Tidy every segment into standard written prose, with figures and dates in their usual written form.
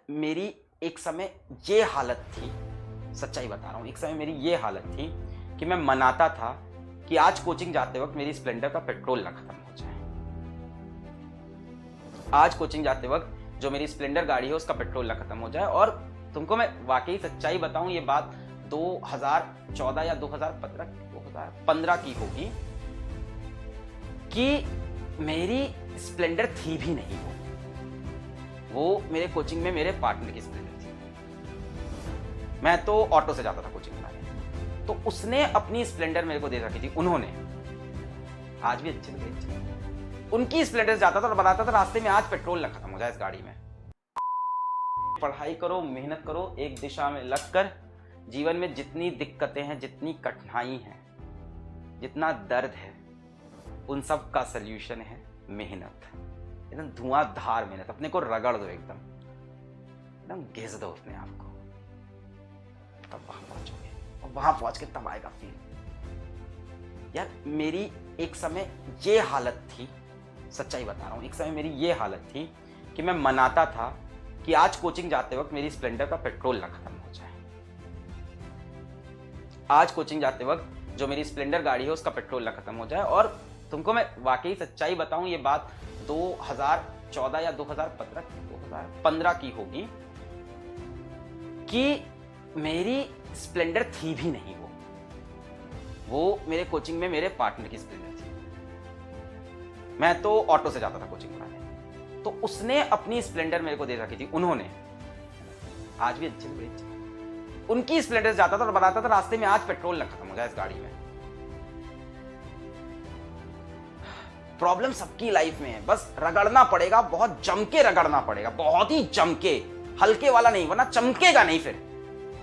मेरी एक समय ये हालत थी, सच्चाई बता रहा हूँ, एक समय मेरी ये हालत थी कि मैं मनाता था कि आज कोचिंग जाते वक्त मेरी स्प्लेंडर का पेट्रोल ना खत्म हो जाए। आज कोचिंग जाते वक्त जो मेरी स्प्लेंडर गाड़ी है उसका पेट्रोल ना खत्म हो जाए। और तुमको मैं वाकई सच्चाई बताऊं, ये बात 2014 या 2015 की होगी कि मेरी स्प्लेंडर थी भी नहीं, वो मेरे कोचिंग में मेरे पार्टनर की स्प्लेंडर थी। मैं तो ऑटो से जाता था कोचिंग बनाने, तो उसने अपनी स्प्लेंडर मेरे को दे रखी थी। उन्होंने आज भी अच्छी लगी, उनकी स्प्लेंडर जाता था और बताता था रास्ते में आज पेट्रोल ना खत्म हो जाए इस गाड़ी में। पढ़ाई करो, मेहनत करो, एक दिशा में लगकर। जीवन में जितनी दिक्कतें हैं, जितनी कठिनाई है, जितना दर्द है, उन सब का सल्यूशन है मेहनत। एकदम धुआंधार मेहनत, अपने को रगड़ दो, एकदम एकदम घिस दो अपने आप को, तब वहां पहुंचोगे। और वहां पहुंच के तब आएगा फील। यार मेरी एक समय ये हालत थी, सच्चाई बता रहा हूं, एक समय मेरी ये हालत थी कि मैं मनाता था कि आज कोचिंग जाते वक्त मेरी स्प्लेंडर का पेट्रोल ना खत्म हो जाए। आज कोचिंग जाते वक्त जो मेरी स्प्लेंडर गाड़ी है उसका पेट्रोल ना खत्म हो जाए। और तुमको मैं वाकई सच्चाई बताऊं, ये बात 2014 या 2015 की होगी कि मेरी स्प्लेंडर थी भी नहीं, वो मेरे कोचिंग में मेरे पार्टनर की स्प्लेंडर थी। मैं तो ऑटो से जाता था कोचिंग बनाने, तो उसने अपनी स्प्लेंडर मेरे को दे रखी थी। उन्होंने आज भी अच्छी लगी, उनकी स्प्लेंडर जाता था और बताता था रास्ते में आज पेट्रोल ना खत्म हो जाए इस गाड़ी में। प्रॉब्लम सबकी लाइफ में है, बस रगड़ना पड़ेगा, बहुत जम के रगड़ना पड़ेगा, बहुत ही जम के, हल्के वाला नहीं, वरना चमकेगा नहीं। फिर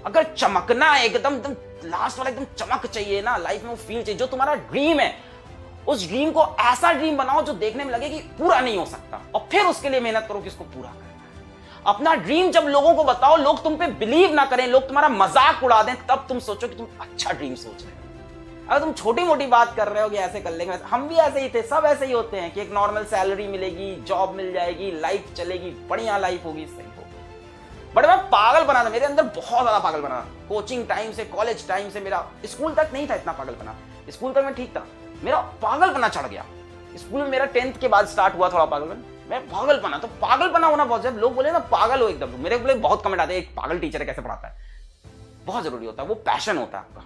अगर चमकना है, एकदम लास्ट वाला एकदम चमक चाहिए ना लाइफ में, वो फील चाहिए। जो तुम्हारा ड्रीम है, उस ड्रीम को ऐसा ड्रीम बनाओ जो देखने में लगे कि पूरा नहीं हो सकता, और फिर उसके लिए मेहनत करो कि इसको पूरा करना है। अपना ड्रीम जब लोगों को बताओ, लोग तुम पे बिलीव ना करें, लोग तुम्हारा मजाक उड़ा दें, तब तुम सोचो कि तुम अच्छा ड्रीम सोच रहे हो। अगर तुम छोटी मोटी बात कर रहे हो कि ऐसे कर लेंगे, हम भी ऐसे ही थे, सब ऐसे ही होते हैं कि एक नॉर्मल सैलरी मिलेगी, जॉब मिल जाएगी, लाइफ चलेगी, बढ़िया लाइफ होगी, सही होगी। बट मैं पागल बना था, मेरे अंदर बहुत ज्यादा पागल बना। कोचिंग टाइम से, कॉलेज टाइम से, मेरा स्कूल तक नहीं था इतना पागल बना, स्कूल तक मैं ठीक था, मेरा पागलपना चढ़ गया। स्कूल में मेरा 10th के बाद स्टार्ट हुआ थोड़ा पागलपन, मैं पागलपना, तो पागलपना होना बहुत, जब लोग बोले ना पागल हो एकदम, मेरे को बहुत कमेंट आते हैं, एक पागल टीचर है कैसे पढ़ाता है। बहुत जरूरी होता है, वो पैशन होता है आपका,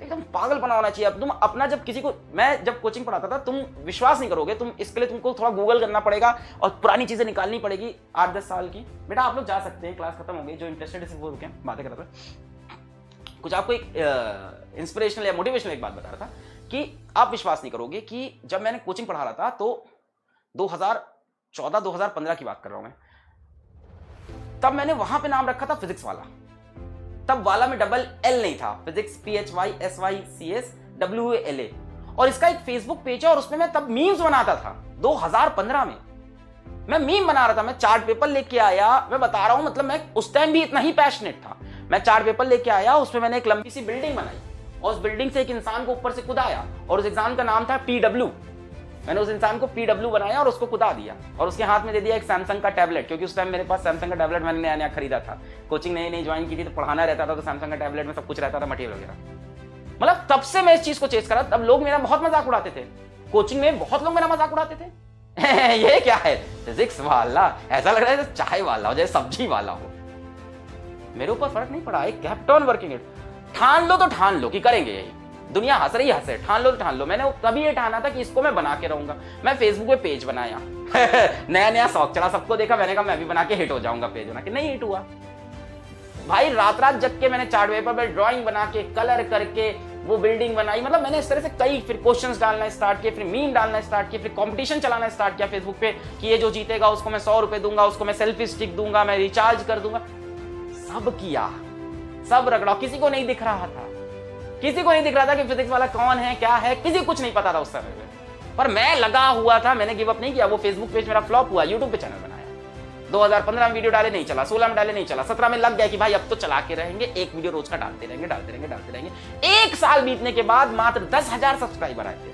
एकदम पागलपना होना चाहिए। अब तुम अपना, जब किसी को, मैं जब कोचिंग पढ़ाता था, तुम विश्वास नहीं करोगे, तुम इसके लिए तुमको थोड़ा गूगल करना पड़ेगा और पुरानी चीजें निकालनी पड़ेगी 8-10 साल की। बेटा आप लोग जा सकते हैं, क्लास खत्म हो गई, जो इंटरेस्टेड है वो रुके, बातें कर रहे थे। कुछ आपको एक इंस्पिरेशनल या मोटिवेशनल एक बात बता रहा था कि आप विश्वास नहीं करोगे कि जब मैंने कोचिंग पढ़ा रहा था, तो 2014-2015 की बात कर रहा हूं मैं, तब मैंने वहां पे नाम रखा था फिजिक्स वाला। तब वाला में डबल एल नहीं था, फिजिक्स PHYSYCSWALA, और इसका एक फेसबुक पेज है और उसमें मैं तब मीम्स बनाता था। 2015 में मैं मीम बना रहा था, मैं चार्ट पेपर लेके आया, मैं बता रहा हूं, मतलब मैं उस टाइम भी इतना ही पैशनेट था। मैं चार्ट पेपर लेके आया, उसमें मैंने एक लंबी सी बिल्डिंग बनाई और उस बिल्डिंग से एक इंसान को ऊपर से कुदाया, और उस इंसान का नाम था PW। मैंने उस इंसान को PW बनाया और उसको कुदा दिया, और उसके हाथ में दे दिया एक सैमसंग का टैबलेट, क्योंकि उस टाइम मेरे पास सैमसंग का टैबलेट मैंने नया नया खरीदा था, कोचिंग नई नई ज्वाइन की थी, तो पढ़ाना रहता था, तो सैमसंग का टैबलेट में सब कुछ रहता था, मटेरियल वगैरह। मतलब तब से मैं इस चीज को चेस करा। तब लोग मेरा बहुत मजाक उड़ाते थे, कोचिंग में बहुत लोग मेरा मजाक उड़ाते थे ये क्या है फिजिक्स वाला, ऐसा लग रहा है चाय वाला हो, जैसे सब्जी वाला हो। मेरे ऊपर फर्क नहीं पड़ा, I kept on working it. ठान लो तो ठान लो कि करेंगे यही, दुनिया हंस रही हंसे, ठान लो तो ठान लो। मैंने तभी ये ठाना था कि इसको मैं बना के रहूंगा। मैं फेसबुक पे पेज बनाया नया नया शौक चढ़ा, सबको देखा, मैंने कहा मैं भी बना के हिट हो जाऊंगा पेज बना के। नहीं हिट हुआ भाई, रात रात जग के मैंने चार्ट पेपर पर ड्राइंग बना के, कलर करके वो बिल्डिंग बनाई। मतलब मैंने इस तरह से कई, फिर क्वेश्चंस डालना स्टार्ट किए, फिर मीम डालना स्टार्ट किए, फिर कंपटीशन चलाना स्टार्ट किया फेसबुक पे कि ये जो जीतेगा उसको मैं 100 रुपए दूंगा, उसको मैं सेल्फी स्टिक दूंगा, मैं रिचार्ज कर दूंगा। सब किया, सब रगड़ा, किसी को नहीं दिख रहा था, किसी को नहीं दिख रहा था कि फिजिक्स वाला कौन है, क्या है, किसी को कुछ नहीं पता था उस समय में। पर मैं लगा हुआ था, मैंने गिव अप नहीं किया। वो फेसबुक पेज मेरा फ्लॉप हुआ, यूट्यूब पे चैनल बनाया, 2015 में वीडियो डाले नहीं चला, 16 में डाले नहीं चला, 17 में लग गया कि भाई अब तो चला के रहेंगे, एक वीडियो रोज का डालते रहेंगे, डालते रहेंगे, डालते रहेंगे। एक साल बीतने के बाद मात्र 10,000 सब्सक्राइबर आए थे।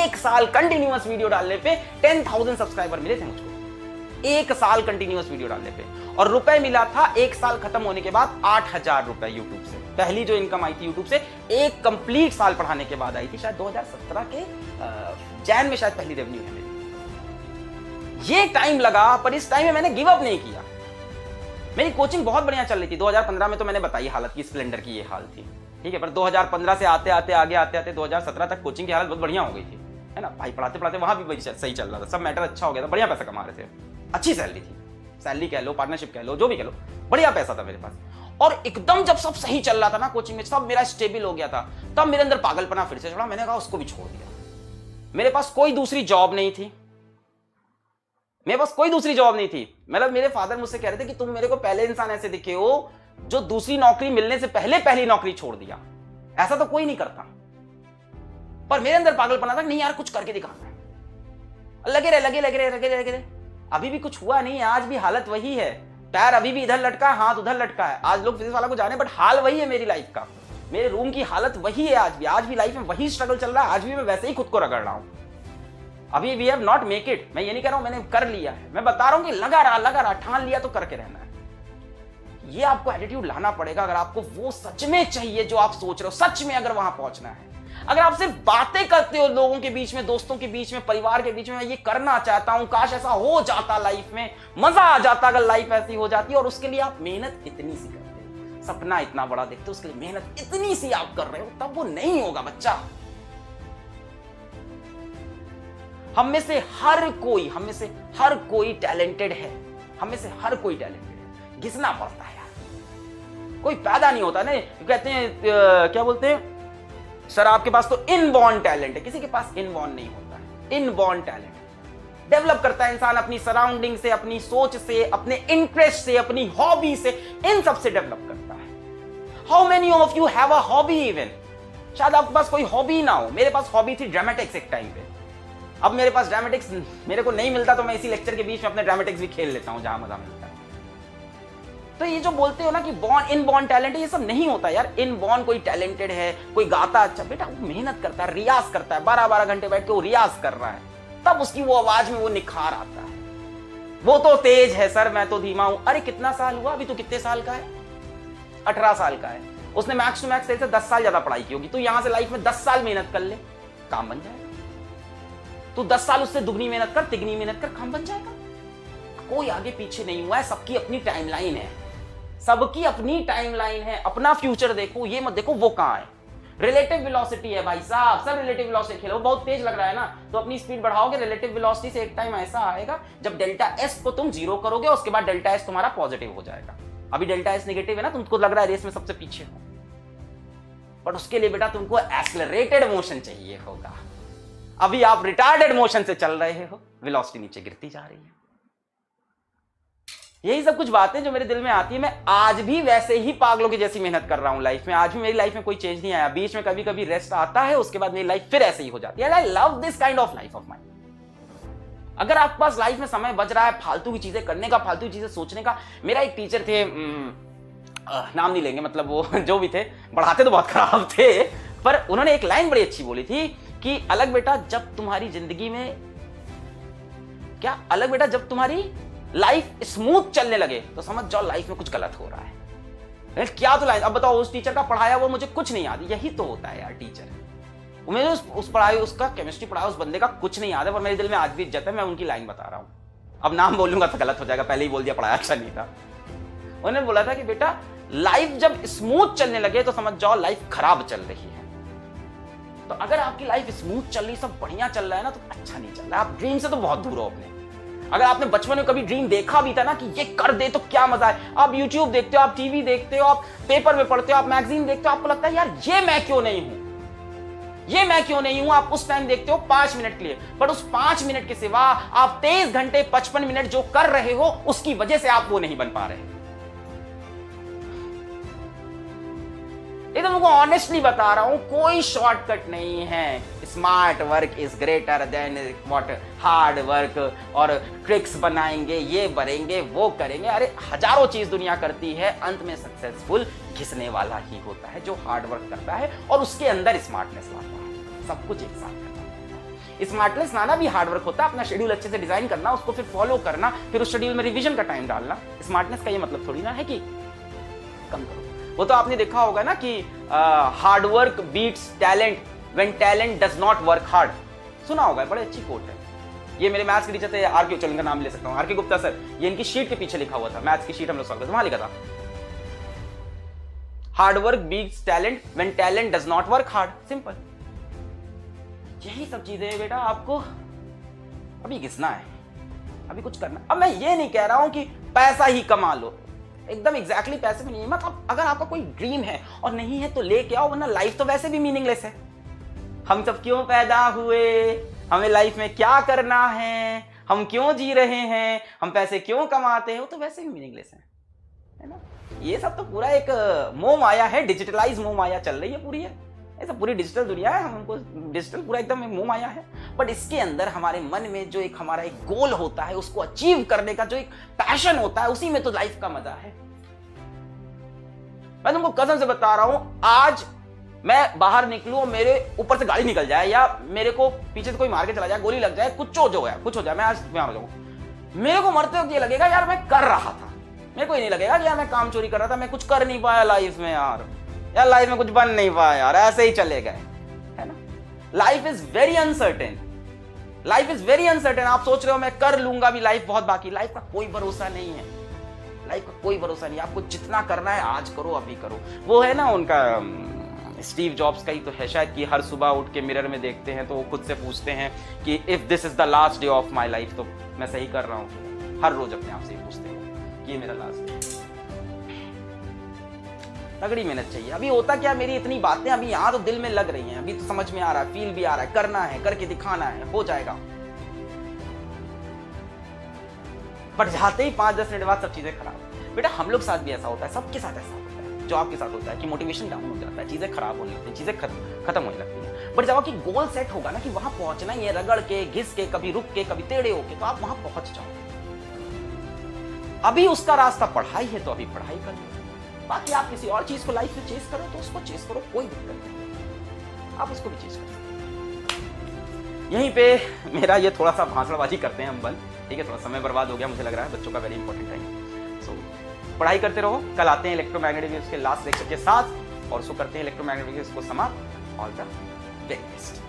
एक साल कंटिन्यूअस वीडियो डालने पे 10,000 सब्सक्राइबर मिले थे मुझको। 1 साल कंटिन्यूअस वीडियो डालने पे, और रुपए मिला था 1 साल खत्म होने के बाद 8,000 रुपए यूट्यूब से। पहली जो इनकम आई थी यूट्यूब से एक कंप्लीट साल पढ़ाने के बाद आई थी, शायद 2017 के जैन में शायद पहली रेवेन्यू है मेरी। ये टाइम लगा, पर इस टाइम में मैंने गिव अप नहीं किया। मेरी कोचिंग बहुत बढ़िया चल रही थी। 2015 में तो मैंने बताई हालत की, स्प्लेंडर की ये हाल थी, ठीक है। पर 2015 से आते आते 2017 तक कोचिंग की हालत बहुत बढ़िया हो गई थी, है ना भाई। पढ़ाते पढ़ाते वहां भी सही चल रहा था, सब मैटर अच्छा हो गया था, बढ़िया पैसा कमा रहे थे, अच्छी सैलरी थी, सैलरी कह लो, पार्टनरशिप कह लो, जो भी कह लो, बढ़िया पैसा था मेरे पास। और एकदम जब सब सही चल रहा था ना कोचिंग में, सब मेरा स्टेबल हो गया था, तब मेरे अंदर पागलपना फिर से चढ़ा। मैंने कहा उसको भी छोड़ दिया। मेरे पास कोई दूसरी जॉब नहीं थी, मतलब मेरे फादर मुझसे कह रहे थे कि तुम मेरे को पहले इंसान ऐसे दिखे हो जो दूसरी नौकरी मिलने से पहले पहली नौकरी छोड़ दिया, ऐसा तो कोई नहीं करता। पर मेरे अंदर पागलपना था, नहीं यार कुछ करके दिखाना है। लगे रहे, अभी भी कुछ हुआ नहीं है, आज भी हालत वही है, पैर अभी भी इधर लटका है, हाथ उधर लटका है। आज लोग फिजिक्स वाला को जाने, बट हाल वही है मेरी लाइफ का, मेरे रूम की हालत वही है आज भी लाइफ में वही स्ट्रगल चल रहा है। आज भी मैं वैसे ही खुद को रगड़ रहा हूं। अभी we have not make it, मैं ये नहीं कह रहा हूं मैंने कर लिया है, मैं बता रहा हूं कि लगा रहा, ठान लिया तो करके रहना है। ये आपको एटीट्यूड लाना पड़ेगा अगर आपको वो सच में चाहिए जो आप सोच रहे हो, सच में अगर वहां पहुंचना है। अगर आप सिर्फ बातें करते हो लोगों के बीच में, दोस्तों के बीच में, परिवार के बीच में, मैं ये करना चाहता हूं, काश ऐसा हो जाता लाइफ में, मजा आ जाता अगर लाइफ ऐसी हो जाती, और उसके लिए आप मेहनत इतनी सी करते हो, सपना इतना बड़ा देखते हो, उसके लिए मेहनत इतनी सी आप कर रहे हो, तब वो नहीं होगा बच्चा। हम में से हर कोई टैलेंटेड है, घिसना पड़ता है यार, कोई पैदा नहीं होता ना। कहते हैं क्या बोलते हैं, सर आपके पास तो इनबॉर्न टैलेंट है, किसी के पास इनबॉर्न नहीं होता है। इनबॉर्न टैलेंट डेवलप करता है इंसान अपनी सराउंडिंग से, अपनी सोच से, अपने इंटरेस्ट से, अपनी हॉबी से, इन सब से डेवलप करता है। How many of you have a hobby even? शायद आपके पास कोई हॉबी ना हो, मेरे पास हॉबी थी ड्रामेटिक्स एक टाइम पे। अब मेरे पास ड्रामेटिक्स मेरे को नहीं मिलता तो मैं इसी लेक्चर के बीच में अपने ड्रामेटिक्स भी खेल लेता हूं जहां मजा मिलता है। तो ये जो बोलते हो ना कि इनबॉर्न टैलेंट है, ये सब नहीं होता यार। इनबॉर्न कोई टैलेंटेड है, कोई गाता अच्छा, बेटा वो मेहनत करता है, रियाज करता है, 12-12 घंटे बैठ के वो रियाज कर रहा है, तब उसकी वो आवाज में वो निखार आता है। वो तो तेज है सर, मैं तो धीमा हूं। अरे कितना साल हुआ, अभी तो कितने साल का है, 18 साल का है। उसने मैक्स टू मैक्स से 10 साल ज्यादा पढ़ाई की होगी। तो यहां से लाइफ में 10 साल मेहनत कर ले, काम बन जाएगा। तू 10 साल उससे दुगनी मेहनत कर, तिगनी मेहनत कर, काम बन जाएगा। कोई आगे पीछे नहीं हुआ है, सबकी अपनी टाइमलाइन है, सबकी अपनी टाइमलाइन है। अपना फ्यूचर देखो, ये मत देखो वो कहां है। रिलेटिव वेलोसिटी है भाई साहब, सब रिलेटिव वेलोसिटी खेलो। बहुत तेज लग रहा है ना, तो अपनी स्पीड बढ़ाओगे, रिलेटिव वेलोसिटी से एक टाइम ऐसा आएगा जब डेल्टा एस को तुम 0 करोगे, उसके बाद डेल्टा एस तुम्हारा पॉजिटिव हो जाएगा। अभी डेल्टा एस नेगेटिव है ना, तुमको लग रहा है रेस में सबसे पीछे हो, बट उसके लिए बेटा तुमको एक्सेलरेटेड मोशन चाहिए होगा। अभी आप रिटार्डेड मोशन से चल रहे हो, वेलोसिटी नीचे गिरती जा रही है। यही सब कुछ बातें जो मेरे दिल में आती है। मैं आज भी वैसे ही पागलों की जैसी मेहनत कर रहा हूं लाइफ में। आज भी मेरी लाइफ में कोई चेंज नहीं आया। बीच में कभी कभी रेस्ट आता है, उसके बाद मेरी लाइफ फिर ऐसे ही हो जाती है। I love this kind of life of mine. अगर आपके पास लाइफ में समय बच रहा है फालतू की चीजें करने का, फालतू की चीजें सोचने का। मेरा एक टीचर थे, नाम नहीं लेंगे, मतलब वो जो भी थे, पढ़ाते तो बहुत खराब थे, पर उन्होंने एक लाइन बड़ी अच्छी बोली थी कि अलग बेटा जब तुम्हारी जिंदगी में, क्या अलग बेटा जब तुम्हारी लाइफ स्मूथ चलने लगे तो समझ जाओ लाइफ में कुछ गलत हो रहा है। क्या तो लाइन, अब बताओ उस टीचर का पढ़ाया वो मुझे कुछ नहीं याद। यही तो होता है यार टीचर। मुझे उस पढ़ाई, उसका केमिस्ट्री पढ़ाया उस बंदे का कुछ नहीं याद है, पर मेरे दिल में आज भी इज्जत है। मैं उनकी लाइन बता रहा हूं, अब नाम बोलूंगा तो गलत हो जाएगा, पहले ही बोल दिया पढ़ाया अच्छा नहीं था। उन्होंने बोला था कि बेटा लाइफ जब स्मूथ चलने लगे तो समझ जाओ लाइफ खराब चल रही है। तो अगर आपकी लाइफ स्मूथ चल रही, सब बढ़िया चल रहा है ना, तो अच्छा नहीं चल रहा है। आप ड्रीम से तो बहुत दूर हो अपने। अगर आपने बचपन में कभी ड्रीम देखा भी था ना कि ये कर दे तो क्या मजा है, आप यूट्यूब देखते हो, आप टीवी देखते हो, आप पेपर में पढ़ते हो, आप मैगजीन देखते हो, आपको लगता है यार ये मैं क्यों नहीं हूं, ये मैं क्यों नहीं हूं। आप उस टाइम देखते हो 5 मिनट के लिए, पर उस 5 मिनट के सिवा आप 23 घंटे 55 मिनट जो कर रहे हो उसकी वजह से आप वो नहीं बन पा रहे। ये तो मुझको ऑनेस्टली बता रहा हूं, कोई शॉर्टकट नहीं है। Smart work is greater than what hard work, और ट्रिक्स बनाएंगे, ये बनेंगे, वो करेंगे। अरे हजारों चीज दुनिया करती है, अंत में सक्सेसफुल घिसने वाला ही होता है जो हार्ड वर्क करता है और उसके अंदर स्मार्टनेस लाता है। सब कुछ एक साथ करता है। स्मार्टनेस लाना भी हार्डवर्क होता है, अपना शेड्यूल अच्छे से डिजाइन करना, उसको फिर फॉलो करना, फिर उस शेड्यूल में रिवीजन का टाइम डालना। स्मार्टनेस का ये मतलब थोड़ी ना है कि कम करो। वो तो आपने देखा होगा ना कि hard work beats talent when talent does not work hard. सुना होगा, बड़ी अच्छी कोट है। ये मेरे मैथ्स के टीचर थे आरके, चलो इनका नाम ले सकता हूँ, आरके गुप्ता सर। ये इनकी शीट के पीछे लिखा हुआ था, मैथ्स की शीट हम लोग सॉल्व करते, वहां लिखा था hard work beats talent when talent does not work hard. Simple, यही सब चीजें हैं बेटा। आपको अभी घिसना है, अभी कुछ करना। अब मैं ये नहीं कह रहा हूं कि पैसा ही कमा लो, एकदम एग्जैक्टली पैसे में नहीं। मतलब अगर आपका कोई ड्रीम है और नहीं है तो लेके आओ, वरना लाइफ तो वैसे भी मीनिंगलेस है। हम सब क्यों पैदा हुए, हमें लाइफ में क्या करना है, हम क्यों जी रहे हैं, हम पैसे क्यों कमाते हैं, वो तो वैसे भी मीनिंगलेस है ना। ये सब तो पूरा एक मोह माया है, डिजिटलाइज मोह माया चल रही है पूरी है। ये सब पूरी डिजिटल दुनिया है, हमको डिजिटल पूरा एकदम मोह माया है। बट इसके अंदर हमारे मन में जो एक हमारा एक गोल होता है, उसको अचीव करने का जो एक पैशन होता है, उसी में तो लाइफ का मजा है। मैं तुमको कसम से बता रहा हूं, आज मैं बाहर निकलूं और मेरे ऊपर से गाड़ी निकल जाए या मेरे को पीछे से कोई मार के चला जाए, गोली लग जाए, कुछ हो जाए, मैं आज बीमार हो जाऊं, मेरे को मरते वक्त ये लगेगा यार मैं कर रहा था। मेरे को ये नहीं लगेगा कि यार मैं काम चोरी कर रहा था, मैं कुछ कर नहीं पाया लाइफ में, यार लाइफ में कुछ बन नहीं पाया, यार ऐसे ही चले गए, है ना। Life is very uncertain, life is very uncertain. आप सोच रहे हो मैं कर लूंगा भी, लाइफ बहुत बाकी। लाइफ का कोई भरोसा नहीं है, लाइफ का कोई भरोसा नहीं। आपको जितना करना है आज करो, अभी करो। वो है ना उनका स्टीव जॉब्स का ही तो है शायद, कि हर सुबह उठ के मिरर में देखते हैं तो वो खुद से पूछते हैं कि if this is the last day of my life, तो मैं सही कर रहा हूँ। हर रोज अपने आप से पूछते हैं कि ये मेरा लास्ट डे। तगड़ी मेहनत चाहिए। अभी होता क्या, मेरी इतनी बातें अभी यहाँ तो दिल में लग रही हैं, अभी तो समझ में आ रहा है, फील भी आ रहा है, करना है, करके दिखाना है, हो जाएगा। पर जाते ही 5-10 मिनट बाद सब चीजें खराब। बेटा हम लोग साथ भी ऐसा होता है, सबके साथ ऐसा होता है। जो आपके साथ होता है कि मोटिवेशन डाउन हो जाता है, चीजें खराब होने लगती हैं, चीजें खत्म होने लगती हैं। बट जब आपकी गोल सेट होगा ना कि वहां पहुंचना ही है, रगड़ के, घिस के, कभी रुक के, कभी टेढ़े होके, तो आप वहां पहुंच जाओ। अभी उसका रास्ता पढ़ाई है तो अभी पढ़ाई कर लो, बाकी आप किसी और चीज को लाइफ में चेस करो तो उसको चेस करो, कोई दिक्कत नहीं, आप उसको भी चेस करो। यहीं पे मेरा ये थोड़ा सा भाषणबाजी करते हैं हम बंद, ठीक है। थोड़ा समय बर्बाद हो गया मुझे लग रहा है, बच्चों का वेरी इंपॉर्टेंट टाइम। सो पढ़ाई करते रहो। कल आते हैं इलेक्ट्रोमैग्नेटिक वेव्स के लास्ट लेक्चर के साथ और उसको करते हैं इलेक्ट्रोमैग्नेटिक वेव्स को समाप्त। All the very best.